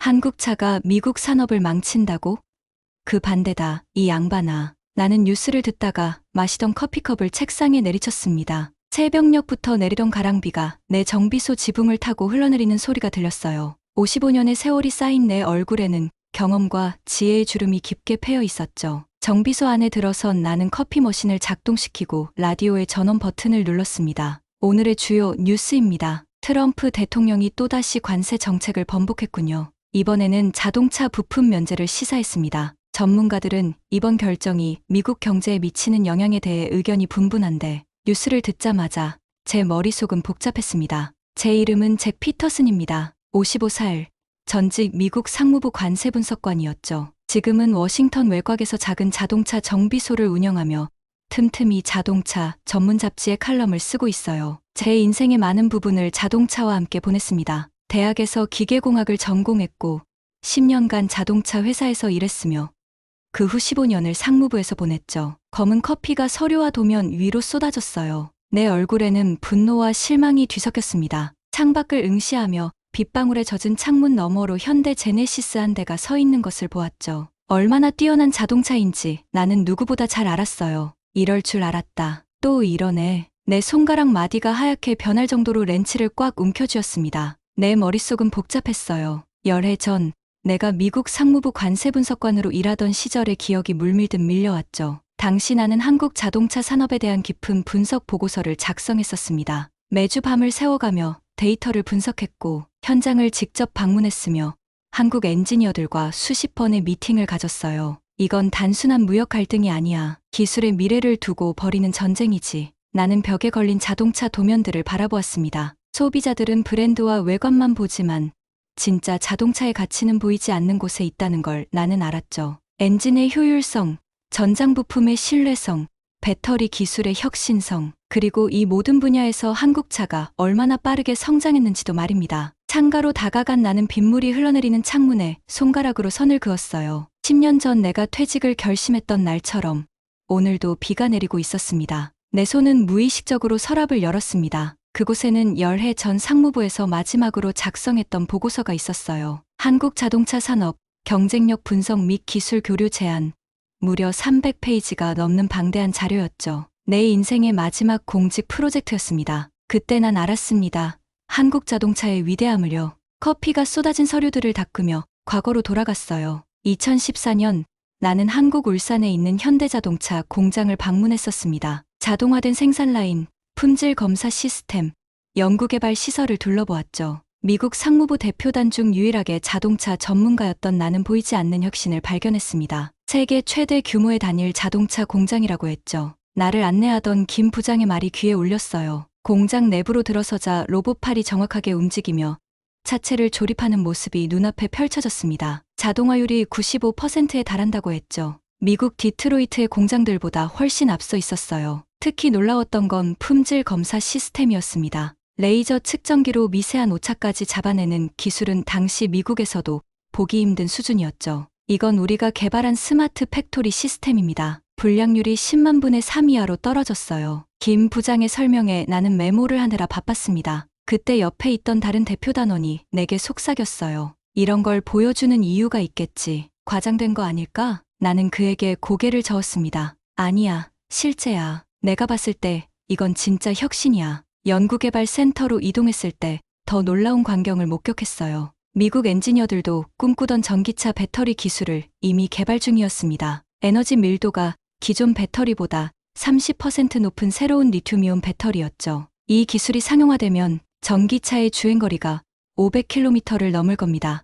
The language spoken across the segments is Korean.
한국 차가 미국 산업을 망친다고? 그 반대다, 이 양반아. 나는 뉴스를 듣다가 마시던 커피컵을 책상에 내리쳤습니다. 새벽녘부터 내리던 가랑비가 내 정비소 지붕을 타고 흘러내리는 소리가 들렸어요. 55년의 세월이 쌓인 내 얼굴에는 경험과 지혜의 주름이 깊게 패여 있었죠. 정비소 안에 들어선 나는 커피 머신을 작동시키고 라디오의 전원 버튼을 눌렀습니다. 오늘의 주요 뉴스입니다. 트럼프 대통령이 또다시 관세 정책을 번복했군요. 이번에는 자동차 부품 면제를 시사했습니다. 전문가들은 이번 결정이 미국 경제에 미치는 영향에 대해 의견이 분분한데 뉴스를 듣자마자 제 머릿속은 복잡했습니다. 제 이름은 잭 피터슨입니다. 55살, 전직 미국 상무부 관세분석관이었죠. 지금은 워싱턴 외곽에서 작은 자동차 정비소를 운영하며 틈틈이 자동차 전문 잡지의 칼럼을 쓰고 있어요. 제 인생의 많은 부분을 자동차와 함께 보냈습니다. 대학에서 기계공학을 전공했고 10년간 자동차 회사에서 일했으며 그 후 15년을 상무부에서 보냈죠. 검은 커피가 서류와 도면 위로 쏟아졌어요. 내 얼굴에는 분노와 실망이 뒤섞였습니다. 창밖을 응시하며 빗방울에 젖은 창문 너머로 현대 제네시스 한 대가 서 있는 것을 보았죠. 얼마나 뛰어난 자동차인지 나는 누구보다 잘 알았어요. 이럴 줄 알았다. 또 이러네. 내 손가락 마디가 하얗게 변할 정도로 렌치를 꽉 움켜쥐었습니다. 내 머릿속은 복잡했어요. 열해 전 내가 미국 상무부 관세분석관으로 일하던 시절의 기억이 물밀듯 밀려왔죠. 당시 나는 한국 자동차 산업에 대한 깊은 분석 보고서를 작성했었습니다. 매주 밤을 새워가며 데이터를 분석했고 현장을 직접 방문했으며 한국 엔지니어들과 수십 번의 미팅을 가졌어요. 이건 단순한 무역 갈등이 아니야. 기술의 미래를 두고 벌이는 전쟁이지. 나는 벽에 걸린 자동차 도면들을 바라보았습니다. 소비자들은 브랜드와 외관만 보지만 진짜 자동차의 가치는 보이지 않는 곳에 있다는 걸 나는 알았죠. 엔진의 효율성, 전장 부품의 신뢰성, 배터리 기술의 혁신성, 그리고 이 모든 분야에서 한국차가 얼마나 빠르게 성장했는지도 말입니다. 창가로 다가간 나는 빗물이 흘러내리는 창문에 손가락으로 선을 그었어요. 10년 전 내가 퇴직을 결심했던 날처럼 오늘도 비가 내리고 있었습니다. 내 손은 무의식적으로 서랍을 열었습니다. 그곳에는 열해 전 상무부에서 마지막으로 작성했던 보고서가 있었어요. 한국 자동차 산업, 경쟁력 분석 및 기술 교류 제안. 무려 300페이지가 넘는 방대한 자료였죠. 내 인생의 마지막 공직 프로젝트였습니다. 그때 난 알았습니다. 한국 자동차의 위대함을요. 커피가 쏟아진 서류들을 닦으며 과거로 돌아갔어요. 2014년 나는 한국 울산에 있는 현대자동차 공장을 방문했었습니다. 자동화된 생산 라인, 품질 검사 시스템, 연구개발 시설을 둘러보았죠. 미국 상무부 대표단 중 유일하게 자동차 전문가였던 나는 보이지 않는 혁신을 발견했습니다. 세계 최대 규모의 단일 자동차 공장이라고 했죠. 나를 안내하던 김 부장의 말이 귀에 울렸어요. 공장 내부로 들어서자 로봇팔이 정확하게 움직이며 차체를 조립하는 모습이 눈앞에 펼쳐졌습니다. 자동화율이 95%에 달한다고 했죠. 미국 디트로이트의 공장들보다 훨씬 앞서 있었어요. 특히 놀라웠던 건 품질 검사 시스템이었습니다. 레이저 측정기로 미세한 오차까지 잡아내는 기술은 당시 미국에서도 보기 힘든 수준이었죠. 이건 우리가 개발한 스마트 팩토리 시스템입니다. 불량률이 10만 분의 3 이하로 떨어졌어요. 김 부장의 설명에 나는 메모를 하느라 바빴습니다. 그때 옆에 있던 다른 대표 단원이 내게 속삭였어요. 이런 걸 보여주는 이유가 있겠지. 과장된 거 아닐까? 나는 그에게 고개를 저었습니다. 아니야, 실제야. 내가 봤을 때 이건 진짜 혁신이야. 연구개발 센터로 이동했을 때 더 놀라운 광경을 목격했어요. 미국 엔지니어들도 꿈꾸던 전기차 배터리 기술을 이미 개발 중이었습니다. 에너지 밀도가 기존 배터리보다 30% 높은 새로운 리튬이온 배터리였죠. 이 기술이 상용화되면 전기차의 주행거리가 500km를 넘을 겁니다.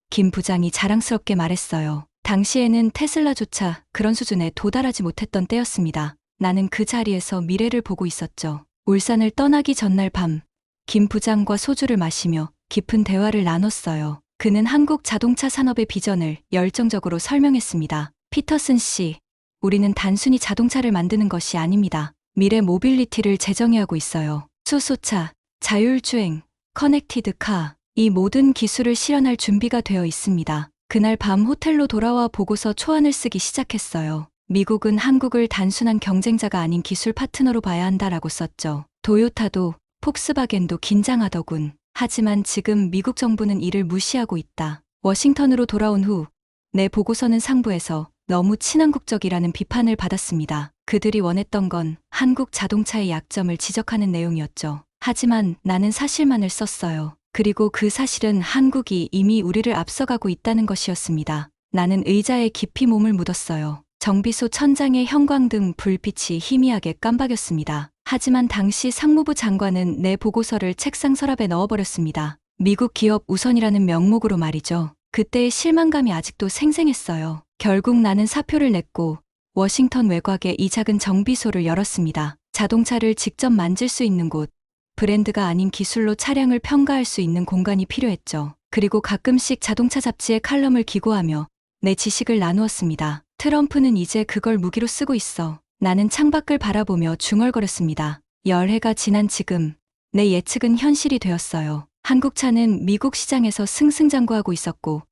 김 부장이 자랑스럽게 말했어요. 당시에는 테슬라조차 그런 수준에 도달하지 못했던 때였습니다. 나는 그 자리에서 미래를 보고 있었죠. 울산을 떠나기 전날 밤, 김 부장과 소주를 마시며 깊은 대화를 나눴어요. 그는 한국 자동차 산업의 비전을 열정적으로 설명했습니다. 피터슨 씨, 우리는 단순히 자동차를 만드는 것이 아닙니다. 미래 모빌리티를 재정의하고 있어요. 수소차, 자율주행, 커넥티드 카, 이 모든 기술을 실현할 준비가 되어 있습니다. 그날 밤 호텔로 돌아와 보고서 초안을 쓰기 시작했어요. 미국은 한국을 단순한 경쟁자가 아닌 기술 파트너로 봐야 한다라고 썼죠. 도요타도 폭스바겐도 긴장하더군. 하지만 지금 미국 정부는 이를 무시하고 있다. 워싱턴으로 돌아온 후 내 보고서는 상부에서 너무 친한국적이라는 비판을 받았습니다. 그들이 원했던 건 한국 자동차의 약점을 지적하는 내용이었죠. 하지만 나는 사실만을 썼어요. 그리고 그 사실은 한국이 이미 우리를 앞서가고 있다는 것이었습니다. 나는 의자에 깊이 몸을 묻었어요. 정비소 천장의 형광등 불빛이 희미하게 깜박였습니다. 하지만 당시 상무부 장관은 내 보고서를 책상 서랍에 넣어버렸습니다. 미국 기업 우선이라는 명목으로 말이죠. 그때의 실망감이 아직도 생생했어요. 결국 나는 사표를 냈고 워싱턴 외곽에 이 작은 정비소를 열었습니다. 자동차를 직접 만질 수 있는 곳, 브랜드가 아닌 기술로 차량을 평가할 수 있는 공간이 필요했죠. 그리고 가끔씩 자동차 잡지에 칼럼을 기고하며 내 지식을 나누었습니다. 트럼프는 이제 그걸 무기로 쓰고 있어. 나는 창밖을 바라보며 중얼거렸습니다. 열해가 지난 지금 내 예측은 현실이 되었어요. 한국차는 미국 시장에서 승승장구하고 있었고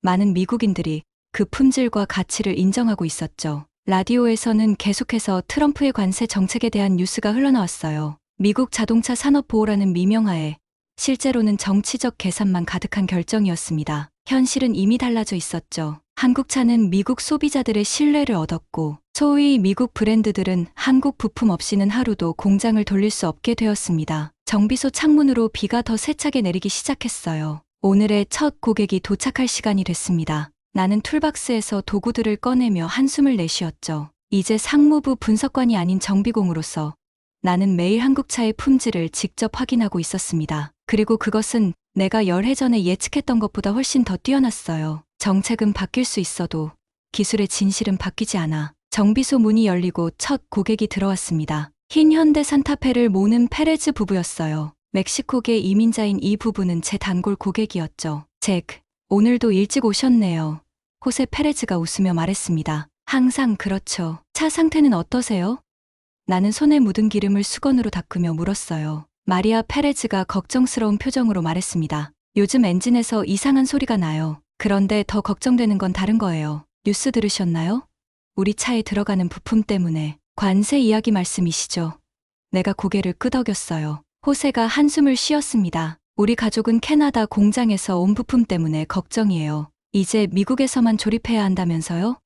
많은 미국인들이 그 품질과 가치를 인정하고 있었죠. 라디오에서는 계속해서 트럼프의 관세 정책에 대한 뉴스가 흘러나왔어요. 미국 자동차 산업 보호라는 미명하에 실제로는 정치적 계산만 가득한 결정이었습니다. 현실은 이미 달라져 있었죠. 한국차는 미국 소비자들의 신뢰를 얻었고 소위 미국 브랜드들은 한국 부품 없이는 하루도 공장을 돌릴 수 없게 되었습니다. 정비소 창문으로 비가 더 세차게 내리기 시작했어요. 오늘의 첫 고객이 도착할 시간이 됐습니다. 나는 툴박스에서 도구들을 꺼내며 한숨을 내쉬었죠. 이제 상무부 분석관이 아닌 정비공으로서 나는 매일 한국차의 품질을 직접 확인하고 있었습니다. 그리고 그것은 내가 열해 전에 예측했던 것보다 훨씬 더 뛰어났어요. 정책은 바뀔 수 있어도 기술의 진실은 바뀌지 않아. 정비소 문이 열리고 첫 고객이 들어왔습니다. 흰 현대 산타페를 모는 페레즈 부부였어요. 멕시코계 이민자인 이 부부는 제 단골 고객이었죠. 잭, 오늘도 일찍 오셨네요. 호세 페레즈가 웃으며 말했습니다. 항상 그렇죠. 차 상태는 어떠세요? 나는 손에 묻은 기름을 수건으로 닦으며 물었어요. 마리아 페레즈가 걱정스러운 표정으로 말했습니다. 요즘 엔진에서 이상한 소리가 나요. 그런데 더 걱정되는 건 다른 거예요. 뉴스 들으셨나요? 우리 차에 들어가는 부품 때문에. 관세 이야기 말씀이시죠? 내가 고개를 끄덕였어요. 호세가 한숨을 쉬었습니다. 우리 가족은 캐나다 공장에서 온 부품 때문에 걱정이에요. 이제 미국에서만 조립해야 한다면서요?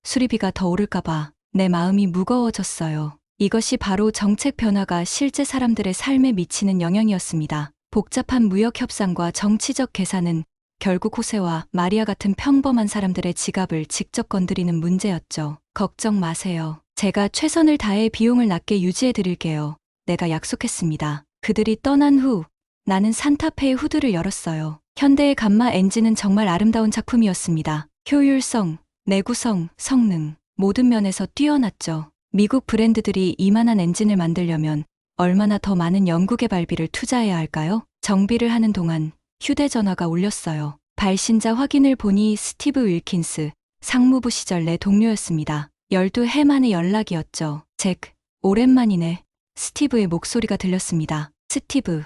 수리비가 더 오를까봐 내 마음이 무거워졌어요. 이것이 바로 정책 변화가 실제 사람들의 삶에 미치는 영향이었습니다. 복잡한 무역 협상과 정치적 계산은 결국 호세와 마리아 같은 평범한 사람들의 지갑을 직접 건드리는 문제였죠. 걱정 마세요. 제가 최선을 다해 비용을 낮게 유지해 드릴게요. 내가 약속했습니다. 그들이 떠난 후 나는 산타페의 후드를 열었어요. 현대의 감마 엔진은 정말 아름다운 작품이었습니다. 효율성, 내구성, 성능, 모든 면에서 뛰어났죠. 미국 브랜드들이 이만한 엔진을 만들려면 얼마나 더 많은 연구개발비를 투자해야 할까요? 정비를 하는 동안 휴대전화가 울렸어요. 발신자 확인을 보니 스티브 윌킨스, 상무부 시절 내 동료였습니다. 12해 만의 연락이었죠. 잭, 오랜만이네. 스티브의 목소리가 들렸습니다. 스티브,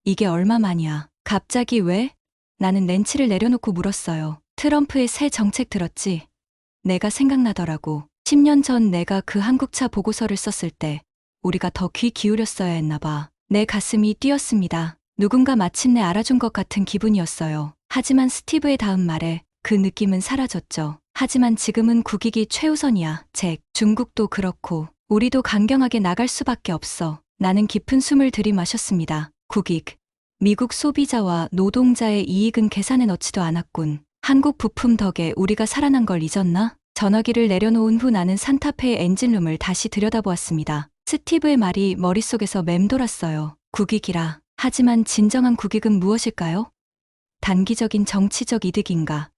이게 얼마만이야? 갑자기 왜? 나는 렌치를 내려놓고 물었어요. 트럼프의 새 정책 들었지? 내가 생각나더라고. 10년 전 내가 그 한국차 보고서를 썼을 때 우리가 더 귀 기울였어야 했나 봐. 내 가슴이 뛰었습니다. 누군가 마침내 알아준 것 같은 기분이었어요. 하지만 스티브의 다음 말에 그 느낌은 사라졌죠. 하지만 지금은 국익이 최우선이야, 잭. 중국도 그렇고 우리도 강경하게 나갈 수밖에 없어. 나는 깊은 숨을 들이마셨습니다. 국익. 미국 소비자와 노동자의 이익은 계산에 넣지도 않았군. 한국 부품 덕에 우리가 살아난 걸 잊었나? 전화기를 내려놓은 후 나는 산타페의 엔진룸을 다시 들여다보았습니다. 스티브의 말이 머릿속에서 맴돌았어요. 국익이라. 하지만 진정한 국익은 무엇일까요? 단기적인 정치적 이득인가?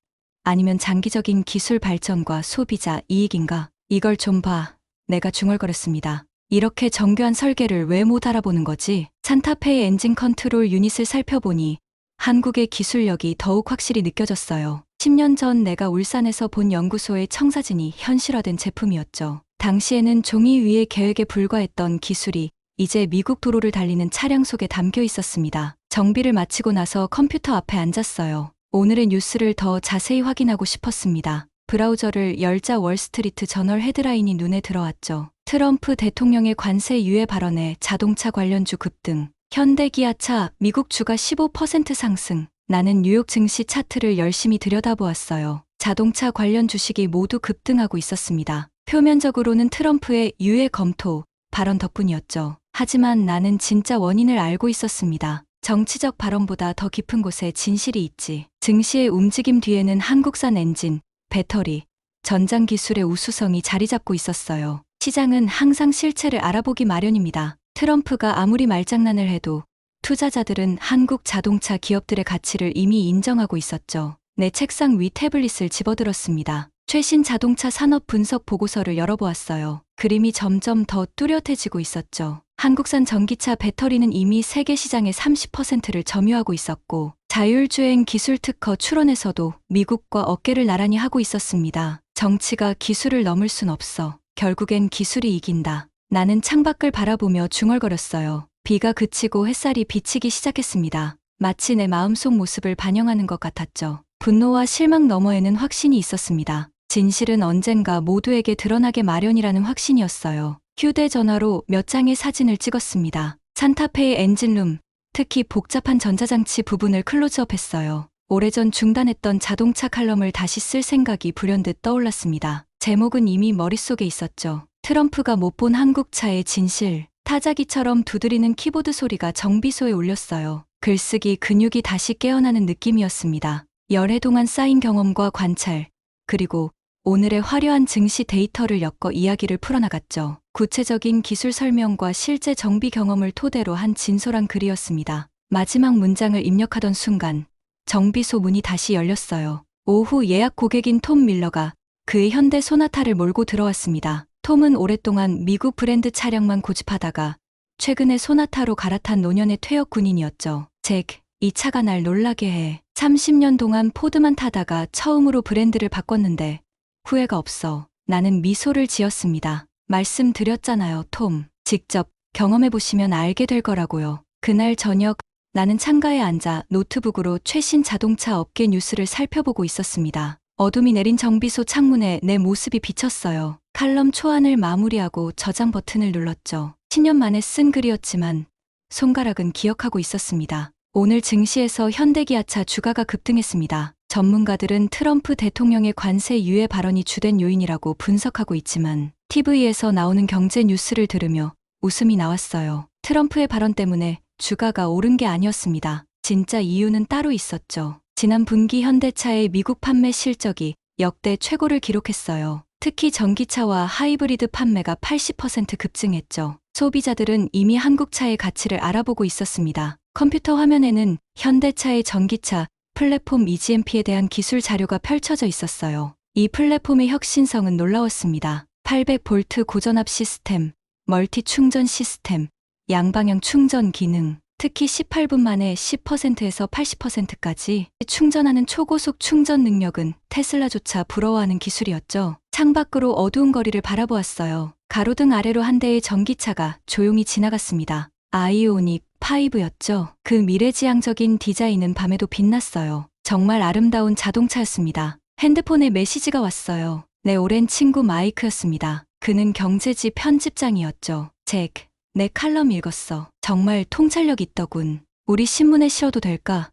아니면 장기적인 기술 발전과 소비자 이익인가? 이걸 좀 봐. 내가 중얼거렸습니다. 이렇게 정교한 설계를 왜 못 알아보는 거지? 산타페의 엔진 컨트롤 유닛을 살펴보니 한국의 기술력이 더욱 확실히 느껴졌어요. 10년 전 내가 울산에서 본 연구소의 청사진이 현실화된 제품이었죠. 당시에는 종이 위의 계획에 불과했던 기술이 이제 미국 도로를 달리는 차량 속에 담겨 있었습니다. 정비를 마치고 나서 컴퓨터 앞에 앉았어요. 오늘의 뉴스를 더 자세히 확인하고 싶었습니다. 브라우저를 열자 월스트리트 저널 헤드라인이 눈에 들어왔죠. 트럼프 대통령의 관세 유예 발언에 자동차 관련주 급등, 현대기아차 미국 주가 15% 상승, 나는 뉴욕 증시 차트를 열심히 들여다보았어요. 자동차 관련 주식이 모두 급등하고 있었습니다. 표면적으로는 트럼프의 유해 검토 발언 덕분이었죠. 하지만 나는 진짜 원인을 알고 있었습니다. 정치적 발언보다 더 깊은 곳에 진실이 있지. 증시의 움직임 뒤에는 한국산 엔진, 배터리, 전장 기술의 우수성이 자리 잡고 있었어요. 시장은 항상 실체를 알아보기 마련입니다. 트럼프가 아무리 말장난을 해도 투자자들은 한국 자동차 기업들의 가치를 이미 인정하고 있었죠. 내 책상 위 태블릿을 집어들었습니다. 최신 자동차 산업 분석 보고서를 열어보았어요. 그림이 점점 더 뚜렷해지고 있었죠. 한국산 전기차 배터리는 이미 세계 시장의 30%를 점유하고 있었고, 자율주행 기술 특허 출원에서도 미국과 어깨를 나란히 하고 있었습니다. 정치가 기술을 넘을 순 없어. 결국엔 기술이 이긴다. 나는 창밖을 바라보며 중얼거렸어요. 비가 그치고 햇살이 비치기 시작했습니다. 마치 내 마음속 모습을 반영하는 것 같았죠. 분노와 실망 너머에는 확신이 있었습니다. 진실은 언젠가 모두에게 드러나게 마련이라는 확신이었어요. 휴대전화로 몇 장의 사진을 찍었습니다. 산타페의 엔진룸, 특히 복잡한 전자장치 부분을 클로즈업했어요. 오래전 중단했던 자동차 칼럼을 다시 쓸 생각이 불현듯 떠올랐습니다. 제목은 이미 머릿속에 있었죠. 트럼프가 못 본 한국차의 진실. 타자기처럼 두드리는 키보드 소리가 정비소에 울렸어요. 글쓰기 근육이 다시 깨어나는 느낌이었습니다. 열해 동안 쌓인 경험과 관찰, 그리고 오늘의 화려한 증시 데이터를 엮어 이야기를 풀어나갔죠. 구체적인 기술 설명과 실제 정비 경험을 토대로 한 진솔한 글이었습니다. 마지막 문장을 입력하던 순간 정비소 문이 다시 열렸어요. 오후 예약 고객인 톰 밀러가 그의 현대 소나타를 몰고 들어왔습니다. 톰은 오랫동안 미국 브랜드 차량만 고집하다가 최근에 소나타로 갈아탄 노년의 퇴역 군인이었죠. 잭, 이 차가 날 놀라게 해. 30년 동안 포드만 타다가 처음으로 브랜드를 바꿨는데 후회가 없어. 나는 미소를 지었습니다. 말씀드렸잖아요, 톰. 직접 경험해보시면 알게 될 거라고요. 그날 저녁 나는 창가에 앉아 노트북으로 최신 자동차 업계 뉴스를 살펴보고 있었습니다. 어둠이 내린 정비소 창문에 내 모습이 비쳤어요. 칼럼 초안을 마무리하고 저장 버튼을 눌렀죠. 10년 만에 쓴 글이었지만 손가락은 기억하고 있었습니다. 오늘 증시에서 현대기아차 주가가 급등했습니다. 전문가들은 트럼프 대통령의 관세 유예 발언이 주된 요인이라고 분석하고 있지만 TV에서 나오는 경제 뉴스를 들으며 웃음이 나왔어요. 트럼프의 발언 때문에 주가가 오른 게 아니었습니다. 진짜 이유는 따로 있었죠. 지난 분기 현대차의 미국 판매 실적이 역대 최고를 기록했어요. 특히 전기차와 하이브리드 판매가 80% 급증했죠. 소비자들은 이미 한국차의 가치를 알아보고 있었습니다. 컴퓨터 화면에는 현대차의 전기차 플랫폼 EGMP에 대한 기술 자료가 펼쳐져 있었어요. 이 플랫폼의 혁신성은 놀라웠습니다. 800V 고전압 시스템, 멀티 충전 시스템, 양방향 충전 기능, 특히 18분 만에 10%에서 80%까지 충전하는 초고속 충전 능력은 테슬라조차 부러워하는 기술이었죠. 창밖으로 어두운 거리를 바라보았어요. 가로등 아래로 한 대의 전기차가 조용히 지나갔습니다. 아이오닉 5였죠. 그 미래지향적인 디자인은 밤에도 빛났어요. 정말 아름다운 자동차였습니다. 핸드폰에 메시지가 왔어요. 내 오랜 친구 마이크였습니다. 그는 경제지 편집장이었죠. 잭, 내 칼럼 읽었어. 정말 통찰력 있더군. 우리 신문에 실어도 될까?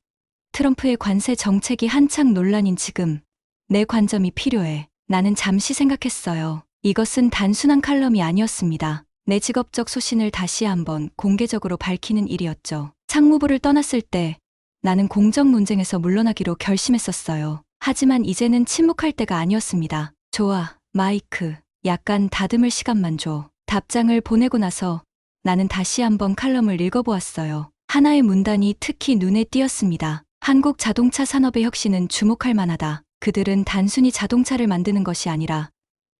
트럼프의 관세 정책이 한창 논란인 지금 내 관점이 필요해. 나는 잠시 생각했어요. 이것은 단순한 칼럼이 아니었습니다. 내 직업적 소신을 다시 한번 공개적으로 밝히는 일이었죠. 상무부를 떠났을 때 나는 공정 논쟁에서 물러나기로 결심했었어요. 하지만 이제는 침묵할 때가 아니었습니다. 좋아, 마이크. 약간 다듬을 시간만 줘. 답장을 보내고 나서 나는 다시 한번 칼럼을 읽어보았어요. 하나의 문단이 특히 눈에 띄었습니다. 한국 자동차 산업의 혁신은 주목할 만하다. 그들은 단순히 자동차를 만드는 것이 아니라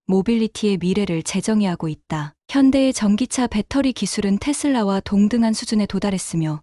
모빌리티의 미래를 재정의하고 있다. 현대의 전기차 배터리 기술은 테슬라와 동등한 수준에 도달했으며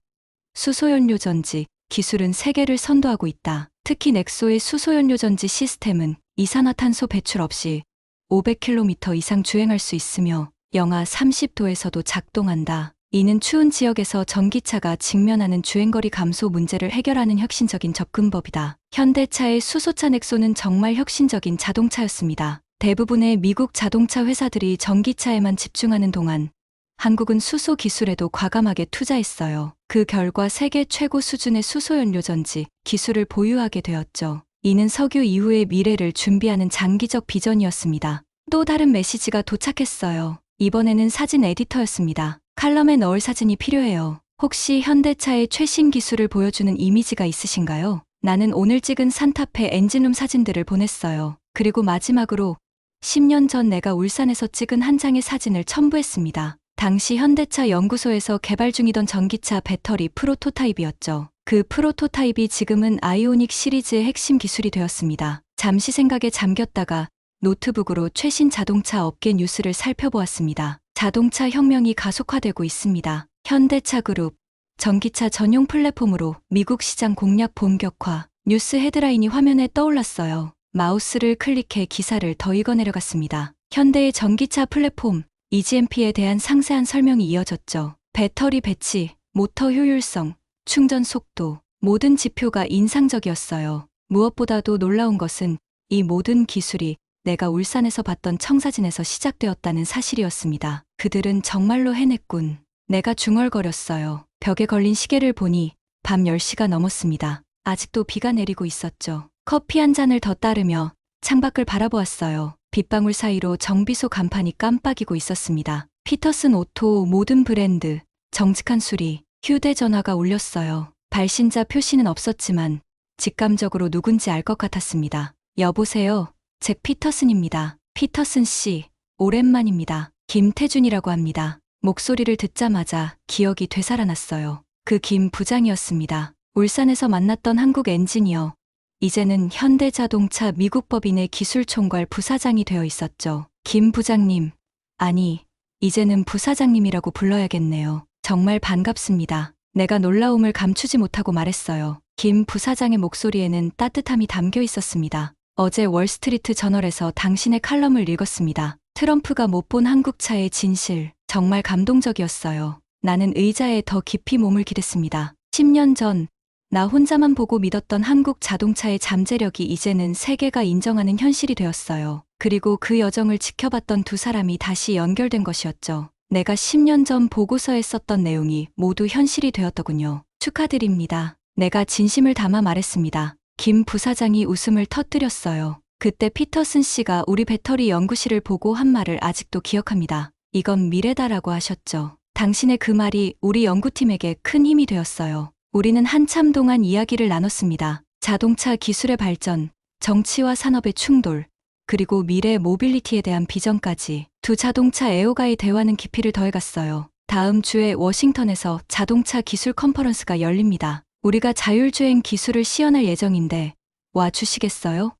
수소연료 전지 기술은 세계를 선도하고 있다. 특히 넥소의 수소연료 전지 시스템은 이산화탄소 배출 없이 500km 이상 주행할 수 있으며 영하 30도에서도 작동한다. 이는 추운 지역에서 전기차가 직면하는 주행거리 감소 문제를 해결하는 혁신적인 접근법이다. 현대차의 수소차 넥소는 정말 혁신적인 자동차였습니다. 대부분의 미국 자동차 회사들이 전기차에만 집중하는 동안 한국은 수소 기술에도 과감하게 투자했어요. 그 결과 세계 최고 수준의 수소연료 전지 기술을 보유하게 되었죠. 이는 석유 이후의 미래를 준비하는 장기적 비전이었습니다. 또 다른 메시지가 도착했어요. 이번에는 사진 에디터였습니다. 칼럼에 넣을 사진이 필요해요. 혹시 현대차의 최신 기술을 보여주는 이미지가 있으신가요? 나는 오늘 찍은 산타페 엔진룸 사진들을 보냈어요. 그리고 마지막으로 10년 전 내가 울산에서 찍은 한 장의 사진을 첨부했습니다. 당시 현대차 연구소에서 개발 중이던 전기차 배터리 프로토타입이었죠. 그 프로토타입이 지금은 아이오닉 시리즈의 핵심 기술이 되었습니다. 잠시 생각에 잠겼다가 노트북으로 최신 자동차 업계 뉴스를 살펴보았습니다. 자동차 혁명이 가속화되고 있습니다. 현대차 그룹, 전기차 전용 플랫폼으로 미국 시장 공략 본격화. 뉴스 헤드라인이 화면에 떠올랐어요. 마우스를 클릭해 기사를 더 읽어내려갔습니다. 현대의 전기차 플랫폼, EGMP에 대한 상세한 설명이 이어졌죠. 배터리 배치, 모터 효율성, 충전 속도, 모든 지표가 인상적이었어요. 무엇보다도 놀라운 것은 이 모든 기술이 내가 울산에서 봤던 청사진에서 시작되었다는 사실이었습니다. 그들은 정말로 해냈군. 내가 중얼거렸어요. 벽에 걸린 시계를 보니 밤 10시가 넘었습니다. 아직도 비가 내리고 있었죠. 커피 한 잔을 더 따르며 창밖을 바라보았어요. 빗방울 사이로 정비소 간판이 깜빡이고 있었습니다. 피터슨 오토 모든 브랜드, 정직한 수리, 휴대전화가 울렸어요. 발신자 표시는 없었지만 직감적으로 누군지 알 것 같았습니다. 여보세요. 잭 피터슨입니다. 피터슨 씨, 오랜만입니다. 김태준이라고 합니다. 목소리를 듣자마자 기억이 되살아났어요. 그 김 부장이었습니다. 울산에서 만났던 한국 엔지니어. 이제는 현대자동차 미국 법인의 기술총괄 부사장이 되어 있었죠. 김 부장님, 아니, 이제는 부사장님이라고 불러야겠네요. 정말 반갑습니다. 내가 놀라움을 감추지 못하고 말했어요. 김 부사장의 목소리에는 따뜻함이 담겨 있었습니다. 어제 월스트리트 저널에서 당신의 칼럼을 읽었습니다. 트럼프가 못 본 한국차의 진실, 정말 감동적이었어요. 나는 의자에 더 깊이 몸을 기댔습니다. 10년 전, 나 혼자만 보고 믿었던 한국 자동차의 잠재력이 이제는 세계가 인정하는 현실이 되었어요. 그리고 그 여정을 지켜봤던 두 사람이 다시 연결된 것이었죠. 내가 10년 전 보고서에 썼던 내용이 모두 현실이 되었더군요. 축하드립니다. 내가 진심을 담아 말했습니다. 김 부사장이 웃음을 터뜨렸어요. 그때 피터슨 씨가 우리 배터리 연구실을 보고 한 말을 아직도 기억합니다. 이건 미래다라고 하셨죠. 당신의 그 말이 우리 연구팀에게 큰 힘이 되었어요. 우리는 한참 동안 이야기를 나눴습니다. 자동차 기술의 발전, 정치와 산업의 충돌, 그리고 미래 모빌리티에 대한 비전까지. 두 자동차 애호가의 대화는 깊이를 더해갔어요. 다음 주에 워싱턴에서 자동차 기술 컨퍼런스가 열립니다. 우리가 자율주행 기술을 시연할 예정인데 와 주시겠어요?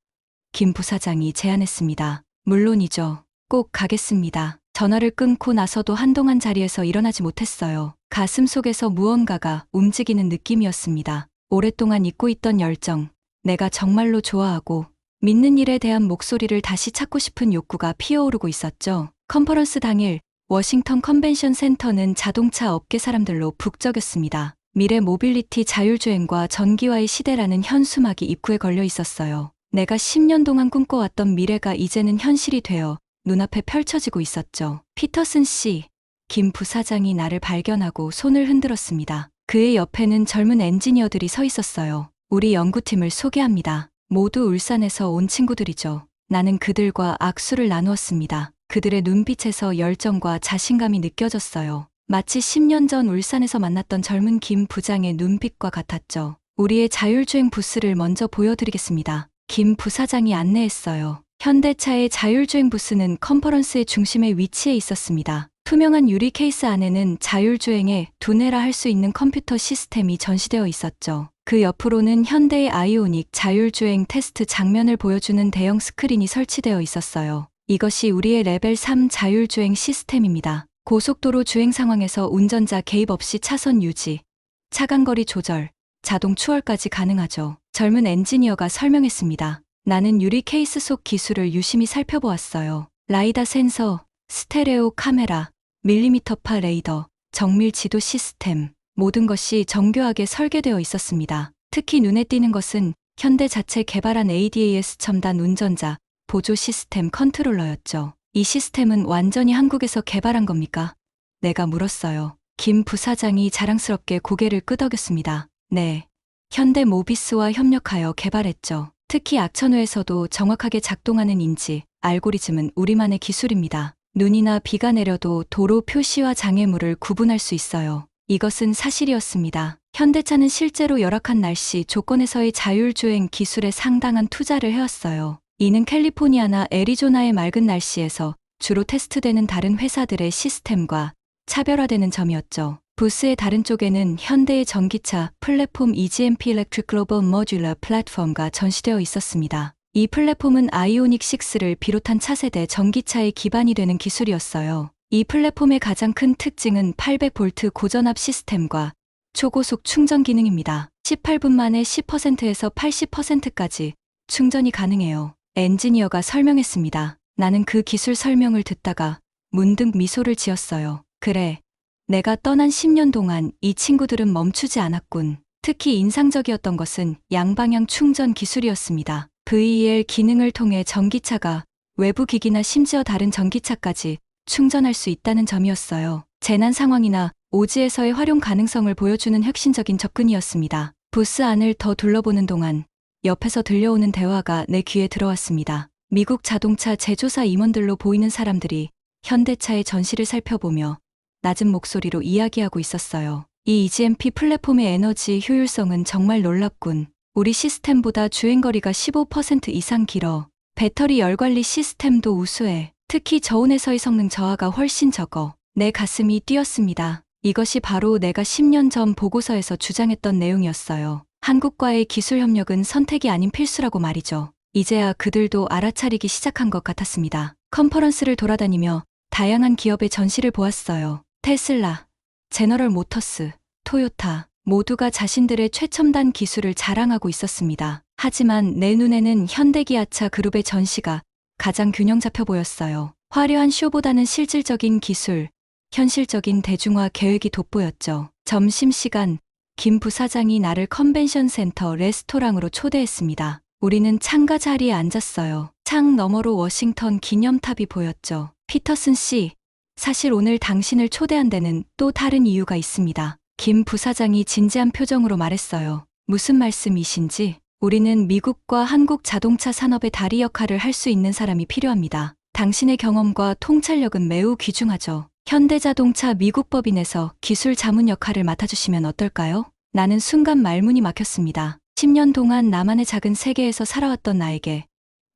김 부사장이 제안했습니다. 물론이죠. 꼭 가겠습니다. 전화를 끊고 나서도 한동안 자리에서 일어나지 못했어요. 가슴 속에서 무언가가 움직이는 느낌이었습니다. 오랫동안 잊고 있던 열정, 내가 정말로 좋아하고 믿는 일에 대한 목소리를 다시 찾고 싶은 욕구가 피어오르고 있었죠. 컨퍼런스 당일 워싱턴 컨벤션 센터는 자동차 업계 사람들로 북적였습니다. 미래 모빌리티 자율주행과 전기화의 시대라는 현수막이 입구에 걸려 있었어요. 내가 10년 동안 꿈꿔왔던 미래가 이제는 현실이 되어 눈앞에 펼쳐지고 있었죠. 피터슨 씨, 김 부사장이 나를 발견하고 손을 흔들었습니다. 그의 옆에는 젊은 엔지니어들이 서 있었어요. 우리 연구팀을 소개합니다. 모두 울산에서 온 친구들이죠. 나는 그들과 악수를 나누었습니다. 그들의 눈빛에서 열정과 자신감이 느껴졌어요. 마치 10년 전 울산에서 만났던 젊은 김 부장의 눈빛과 같았죠. 우리의 자율주행 부스를 먼저 보여드리겠습니다. 김 부사장이 안내했어요. 현대차의 자율주행 부스는 컨퍼런스의 중심에 위치해 있었습니다. 투명한 유리 케이스 안에는 자율주행에 두뇌라 할 수 있는 컴퓨터 시스템이 전시되어 있었죠. 그 옆으로는 현대의 아이오닉 자율주행 테스트 장면을 보여주는 대형 스크린이 설치되어 있었어요. 이것이 우리의 레벨 3 자율주행 시스템입니다. 고속도로 주행 상황에서 운전자 개입 없이 차선 유지, 차간거리 조절, 자동 추월까지 가능하죠. 젊은 엔지니어가 설명했습니다. 나는 유리 케이스 속 기술을 유심히 살펴보았어요. 라이다 센서, 스테레오 카메라, 밀리미터파 레이더, 정밀 지도 시스템, 모든 것이 정교하게 설계되어 있었습니다. 특히 눈에 띄는 것은 현대 자체 개발한 ADAS 첨단 운전자 보조 시스템 컨트롤러였죠. 이 시스템은 완전히 한국에서 개발한 겁니까? 내가 물었어요. 김 부사장이 자랑스럽게 고개를 끄덕였습니다. 네. 현대 모비스와 협력하여 개발했죠. 특히 악천후에서도 정확하게 작동하는 인지, 알고리즘은 우리만의 기술입니다. 눈이나 비가 내려도 도로 표시와 장애물을 구분할 수 있어요. 이것은 사실이었습니다. 현대차는 실제로 열악한 날씨 조건에서의 자율주행 기술에 상당한 투자를 해왔어요. 이는 캘리포니아나 애리조나의 맑은 날씨에서 주로 테스트되는 다른 회사들의 시스템과 차별화되는 점이었죠. 부스의 다른 쪽에는 현대의 전기차 플랫폼 EGMP Electric Global Modular Platform가 전시되어 있었습니다. 이 플랫폼은 아이오닉 6를 비롯한 차세대 전기차의 기반이 되는 기술이었어요. 이 플랫폼의 가장 큰 특징은 800V 고전압 시스템과 초고속 충전 기능입니다. 18분 만에 10%에서 80%까지 충전이 가능해요. 엔지니어가 설명했습니다. 나는 그 기술 설명을 듣다가 문득 미소를 지었어요. 그래. 내가 떠난 10년 동안 이 친구들은 멈추지 않았군. 특히 인상적이었던 것은 양방향 충전 기술이었습니다. VEL 기능을 통해 전기차가 외부 기기나 심지어 다른 전기차까지 충전할 수 있다는 점이었어요. 재난 상황이나 오지에서의 활용 가능성을 보여주는 혁신적인 접근이었습니다. 부스 안을 더 둘러보는 동안 옆에서 들려오는 대화가 내 귀에 들어왔습니다. 미국 자동차 제조사 임원들로 보이는 사람들이 현대차의 전시를 살펴보며 낮은 목소리로 이야기하고 있었어요. 이 EGMP 플랫폼의 에너지 효율성은 정말 놀랍군. 우리 시스템보다 주행거리가 15% 이상 길어. 배터리 열관리 시스템도 우수해. 특히 저온에서의 성능 저하가 훨씬 적어. 내 가슴이 뛰었습니다. 이것이 바로 내가 10년 전 보고서에서 주장했던 내용이었어요. 한국과의 기술 협력은 선택이 아닌 필수라고 말이죠. 이제야 그들도 알아차리기 시작한 것 같았습니다. 컨퍼런스를 돌아다니며 다양한 기업의 전시를 보았어요. 테슬라, 제너럴 모터스, 토요타 모두가 자신들의 최첨단 기술을 자랑하고 있었습니다. 하지만 내 눈에는 현대기아차 그룹의 전시가 가장 균형 잡혀 보였어요. 화려한 쇼보다는 실질적인 기술, 현실적인 대중화 계획이 돋보였죠. 점심시간, 김 부사장이 나를 컨벤션 센터 레스토랑으로 초대했습니다. 우리는 창가 자리에 앉았어요. 창 너머로 워싱턴 기념탑이 보였죠. 피터슨 씨, 사실 오늘 당신을 초대한 데는 또 다른 이유가 있습니다. 김 부사장이 진지한 표정으로 말했어요. 무슨 말씀이신지? 우리는 미국과 한국 자동차 산업의 다리 역할을 할 수 있는 사람이 필요합니다. 당신의 경험과 통찰력은 매우 귀중하죠. 현대자동차 미국 법인에서 기술 자문 역할을 맡아주시면 어떨까요? 나는 순간 말문이 막혔습니다. 10년 동안 나만의 작은 세계에서 살아왔던 나에게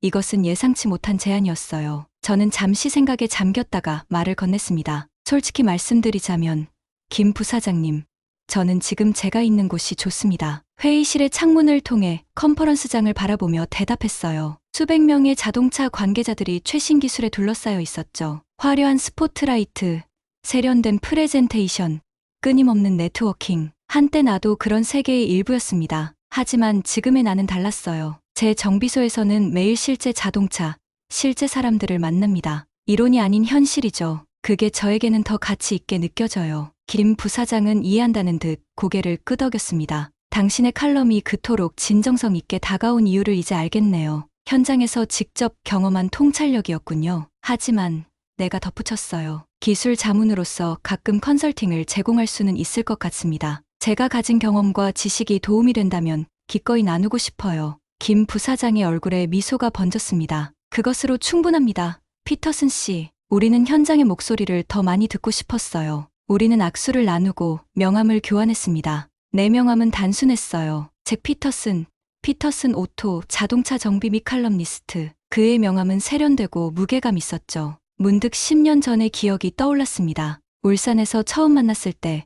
이것은 예상치 못한 제안이었어요. 저는 잠시 생각에 잠겼다가 말을 건넸습니다. 솔직히 말씀드리자면, 김 부사장님, 저는 지금 제가 있는 곳이 좋습니다. 회의실의 창문을 통해 컨퍼런스장을 바라보며 대답했어요. 수백 명의 자동차 관계자들이 최신 기술에 둘러싸여 있었죠. 화려한 스포트라이트, 세련된 프레젠테이션, 끊임없는 네트워킹. 한때 나도 그런 세계의 일부였습니다. 하지만 지금의 나는 달랐어요. 제 정비소에서는 매일 실제 자동차, 실제 사람들을 만납니다. 이론이 아닌 현실이죠. 그게 저에게는 더 가치 있게 느껴져요. 김 부사장은 이해한다는 듯 고개를 끄덕였습니다. 당신의 칼럼이 그토록 진정성 있게 다가온 이유를 이제 알겠네요. 현장에서 직접 경험한 통찰력이었군요. 하지만 내가 덧붙였어요. 기술 자문으로서 가끔 컨설팅을 제공할 수는 있을 것 같습니다. 제가 가진 경험과 지식이 도움이 된다면 기꺼이 나누고 싶어요. 김 부사장의 얼굴에 미소가 번졌습니다. 그것으로 충분합니다. 피터슨 씨, 우리는 현장의 목소리를 더 많이 듣고 싶었어요. 우리는 악수를 나누고 명함을 교환했습니다. 내 명함은 단순했어요. 잭 피터슨, 피터슨 오토 자동차 정비 및 칼럼니스트. 그의 명함은 세련되고 무게감 있었죠. 문득 10년 전의 기억이 떠올랐습니다. 울산에서 처음 만났을 때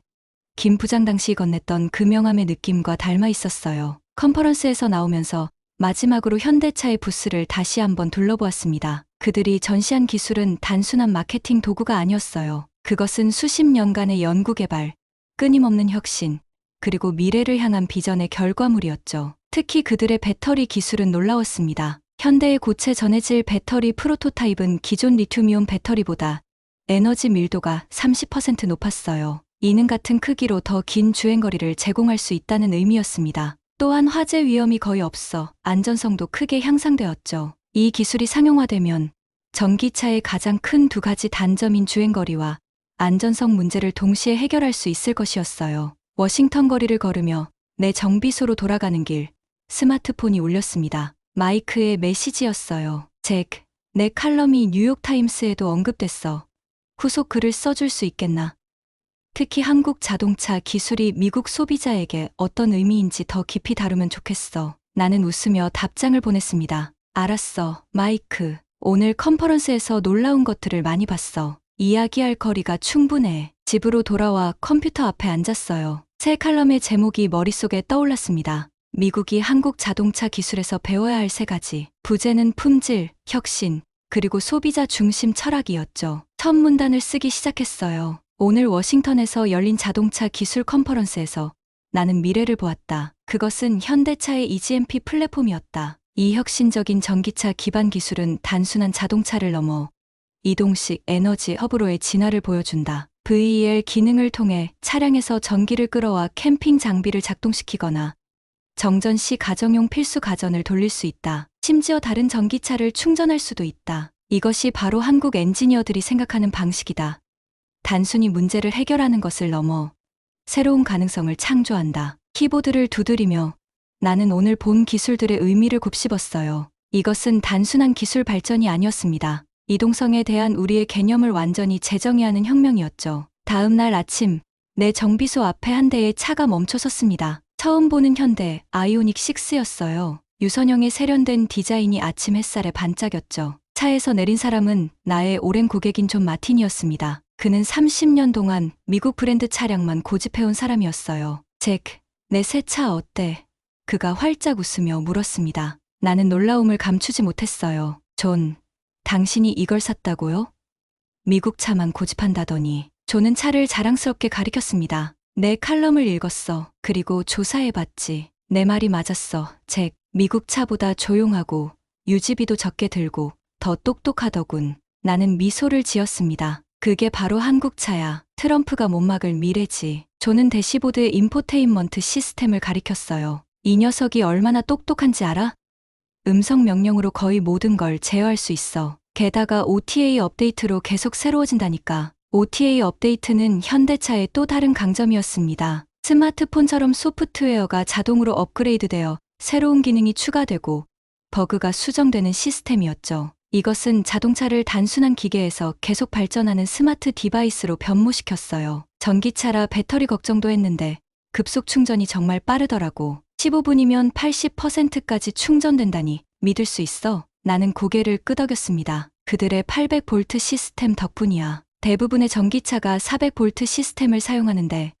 김 부장 당시 건넸던 그 명함의 느낌과 닮아 있었어요. 컨퍼런스에서 나오면서 마지막으로 현대차의 부스를 다시 한번 둘러보았습니다. 그들이 전시한 기술은 단순한 마케팅 도구가 아니었어요. 그것은 수십 년간의 연구개발, 끊임없는 혁신, 그리고 미래를 향한 비전의 결과물이었죠. 특히 그들의 배터리 기술은 놀라웠습니다. 현대의 고체 전해질 배터리 프로토타입은 기존 리튬이온 배터리보다 에너지 밀도가 30% 높았어요. 이는 같은 크기로 더 긴 주행거리를 제공할 수 있다는 의미였습니다. 또한 화재 위험이 거의 없어 안전성도 크게 향상되었죠. 이 기술이 상용화되면 전기차의 가장 큰 두 가지 단점인 주행거리와 안전성 문제를 동시에 해결할 수 있을 것이었어요. 워싱턴 거리를 걸으며 내 정비소로 돌아가는 길, 스마트폰이 울렸습니다. 마이크의 메시지였어요. 잭, 내 칼럼이 뉴욕타임스에도 언급됐어. 후속 글을 써줄 수 있겠나? 특히 한국 자동차 기술이 미국 소비자에게 어떤 의미인지 더 깊이 다루면 좋겠어. 나는 웃으며 답장을 보냈습니다. 알았어, 마이크. 오늘 컨퍼런스에서 놀라운 것들을 많이 봤어. 이야기할 거리가 충분해. 집으로 돌아와 컴퓨터 앞에 앉았어요. 새 칼럼의 제목이 머릿속에 떠올랐습니다. 미국이 한국 자동차 기술에서 배워야 할 3가지. 부제는 품질, 혁신, 그리고 소비자 중심 철학이었죠. 첫 문단을 쓰기 시작했어요. 오늘 워싱턴에서 열린 자동차 기술 컨퍼런스에서 나는 미래를 보았다. 그것은 현대차의 EGMP 플랫폼이었다. 이 혁신적인 전기차 기반 기술은 단순한 자동차를 넘어 이동식 에너지 허브로의 진화를 보여준다. VEL 기능을 통해 차량에서 전기를 끌어와 캠핑 장비를 작동시키거나 정전 시 가정용 필수 가전을 돌릴 수 있다. 심지어 다른 전기차를 충전할 수도 있다. 이것이 바로 한국 엔지니어들이 생각하는 방식이다. 단순히 문제를 해결하는 것을 넘어 새로운 가능성을 창조한다. 키보드를 두드리며 나는 오늘 본 기술들의 의미를 곱씹었어요. 이것은 단순한 기술 발전이 아니었습니다. 이동성에 대한 우리의 개념을 완전히 재정의하는 혁명이었죠. 다음 날 아침, 내 정비소 앞에 한 대의 차가 멈춰 섰습니다. 처음 보는 현대 아이오닉 6였어요. 유선형의 세련된 디자인이 아침 햇살에 반짝였죠. 차에서 내린 사람은 나의 오랜 고객인 존 마틴이었습니다. 그는 30년 동안 미국 브랜드 차량만 고집해온 사람이었어요. 잭, 내 새 차 어때? 그가 활짝 웃으며 물었습니다. 나는 놀라움을 감추지 못했어요. 존, 당신이 이걸 샀다고요? 미국 차만 고집한다더니. 존은 차를 자랑스럽게 가리켰습니다. 내 칼럼을 읽었어. 그리고 조사해봤지. 내 말이 맞았어, 잭. 미국 차보다 조용하고 유지비도 적게 들고 더 똑똑하더군. 나는 미소를 지었습니다. 그게 바로 한국 차야. 트럼프가 못 막을 미래지. 존은 대시보드의 인포테인먼트 시스템을 가리켰어요. 이 녀석이 얼마나 똑똑한지 알아? 음성 명령으로 거의 모든 걸 제어할 수 있어. 게다가 OTA 업데이트로 계속 새로워진다니까. OTA 업데이트는 현대차의 또 다른 강점이었습니다. 스마트폰처럼 소프트웨어가 자동으로 업그레이드되어 새로운 기능이 추가되고 버그가 수정되는 시스템이었죠. 이것은 자동차를 단순한 기계에서 계속 발전하는 스마트 디바이스로 변모시켰어요. 전기차라 배터리 걱정도 했는데 급속 충전이 정말 빠르더라고. 15분이면 80%까지 충전된다니 믿을 수 있어? 나는 고개를 끄덕였습니다. 그들의 800V 시스템 덕분이야. 대부분의 전기차가 400V 시스템을 사용하는데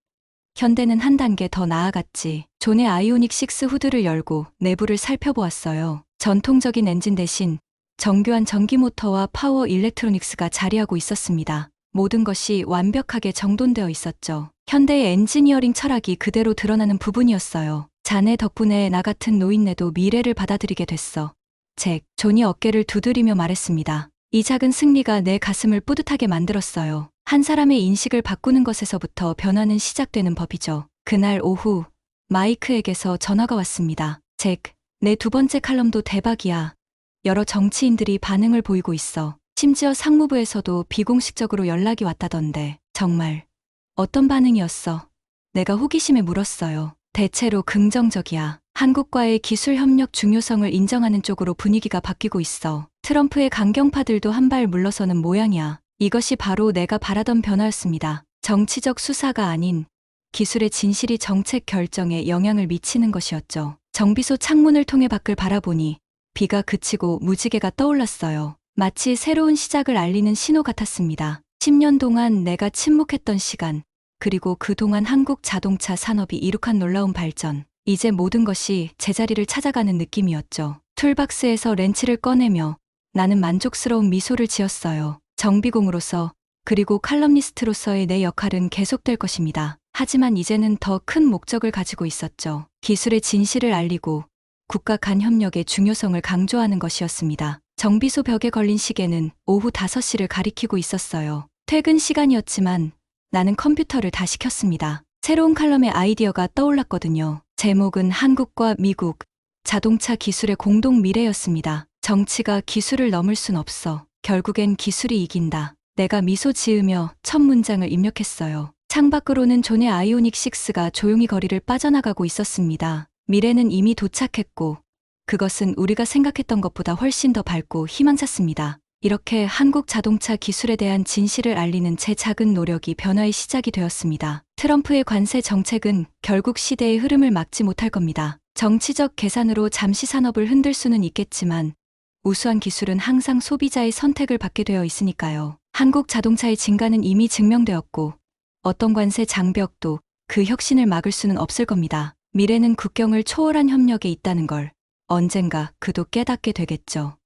현대는 한 단계 더 나아갔지. 존의 아이오닉 6 후드를 열고 내부를 살펴보았어요. 전통적인 엔진 대신 정교한 전기 모터와 파워 일렉트로닉스가 자리하고 있었습니다. 모든 것이 완벽하게 정돈되어 있었죠. 현대의 엔지니어링 철학이 그대로 드러나는 부분이었어요. 자네 덕분에 나 같은 노인네도 미래를 받아들이게 됐어. 잭, 존이 어깨를 두드리며 말했습니다. 이 작은 승리가 내 가슴을 뿌듯하게 만들었어요. 한 사람의 인식을 바꾸는 것에서부터 변화는 시작되는 법이죠. 그날 오후, 마이크에게서 전화가 왔습니다. 잭, 내 2번째 칼럼도 대박이야. 여러 정치인들이 반응을 보이고 있어. 심지어 상무부에서도 비공식적으로 연락이 왔다던데. 정말. 어떤 반응이었어? 내가 호기심에 물었어요. 대체로 긍정적이야. 한국과의 기술 협력 중요성을 인정하는 쪽으로 분위기가 바뀌고 있어. 트럼프의 강경파들도 한 발 물러서는 모양이야. 이것이 바로 내가 바라던 변화였습니다. 정치적 수사가 아닌 기술의 진실이 정책 결정에 영향을 미치는 것이었죠. 정비소 창문을 통해 밖을 바라보니 비가 그치고 무지개가 떠올랐어요. 마치 새로운 시작을 알리는 신호 같았습니다. 10년 동안 내가 침묵했던 시간, 그리고 그동안 한국 자동차 산업이 이룩한 놀라운 발전, 이제 모든 것이 제자리를 찾아가는 느낌이었죠. 툴박스에서 렌치를 꺼내며 나는 만족스러운 미소를 지었어요. 정비공으로서, 그리고 칼럼니스트로서의 내 역할은 계속될 것입니다. 하지만 이제는 더 큰 목적을 가지고 있었죠. 기술의 진실을 알리고 국가 간 협력의 중요성을 강조하는 것이었습니다. 정비소 벽에 걸린 시계는 오후 5시를 가리키고 있었어요. 퇴근 시간이었지만 나는 컴퓨터를 다시 켰습니다. 새로운 칼럼의 아이디어가 떠올랐거든요. 제목은 한국과 미국, 자동차 기술의 공동 미래였습니다. 정치가 기술을 넘을 순 없어. 결국엔 기술이 이긴다. 내가 미소 지으며 첫 문장을 입력했어요. 창밖으로는 존의 아이오닉 6가 조용히 거리를 빠져나가고 있었습니다. 미래는 이미 도착했고 그것은 우리가 생각했던 것보다 훨씬 더 밝고 희망찼습니다. 이렇게 한국 자동차 기술에 대한 진실을 알리는 제 작은 노력이 변화의 시작이 되었습니다. 트럼프의 관세 정책은 결국 시대의 흐름을 막지 못할 겁니다. 정치적 계산으로 잠시 산업을 흔들 수는 있겠지만 우수한 기술은 항상 소비자의 선택을 받게 되어 있으니까요. 한국 자동차의 진가는 이미 증명되었고 어떤 관세 장벽도 그 혁신을 막을 수는 없을 겁니다. 미래는 국경을 초월한 협력에 있다는 걸 언젠가 그도 깨닫게 되겠죠.